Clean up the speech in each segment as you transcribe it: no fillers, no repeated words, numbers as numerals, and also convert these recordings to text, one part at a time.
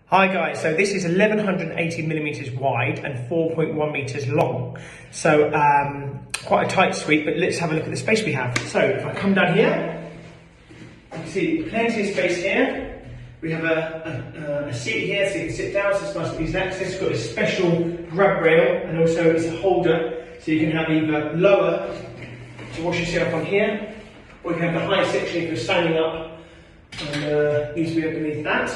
Hi guys, so this is 1180 millimeters wide and 4.1 meters long. So quite a tight suite, but let's have a look at the space we have. So if I come down here, you can see plenty of space here. We have a seat here so you can sit down, so it's nice and easy access. It's got a special grab rail and also it's a holder, so you can have either lower to wash yourself on here, or you can have the high section if you're standing up and easily underneath that.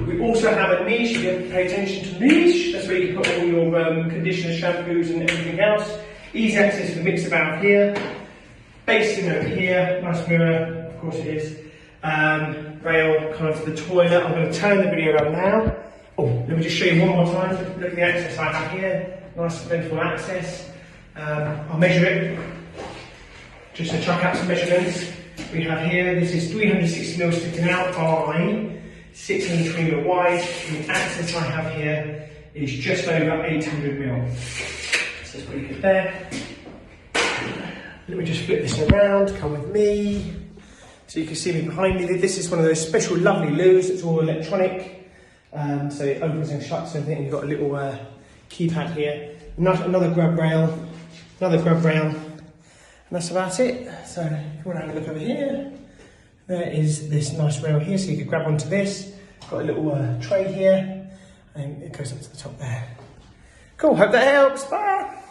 We also have a niche. You have to pay attention to the niche. That's where you can put all your conditioners, shampoos and everything else. Easy access to the mixer valve here. Basin over here. Nice mirror, of course it is. Rail kind of to the toilet. I'm going to turn the video around now. Oh, let me just show you one more time. Look at the access I have here. Nice plentiful access. I'll measure it. Just to chuck out some measurements. We have here, this is 360mm sticking out by 620mm wide, and the access I have here is just over 800mm. So it's pretty good there. Let me just flip this around, come with me. So you can see me behind me. This is one of those special lovely loos, it's all electronic. So it opens and shuts and everything. You've got a little keypad here. Another grab rail, and that's about it. So if you want to have a look over here, there is this nice rail here, so you can grab onto this. Got a little tray here, and it goes up to the top there. Cool, hope that helps, bye!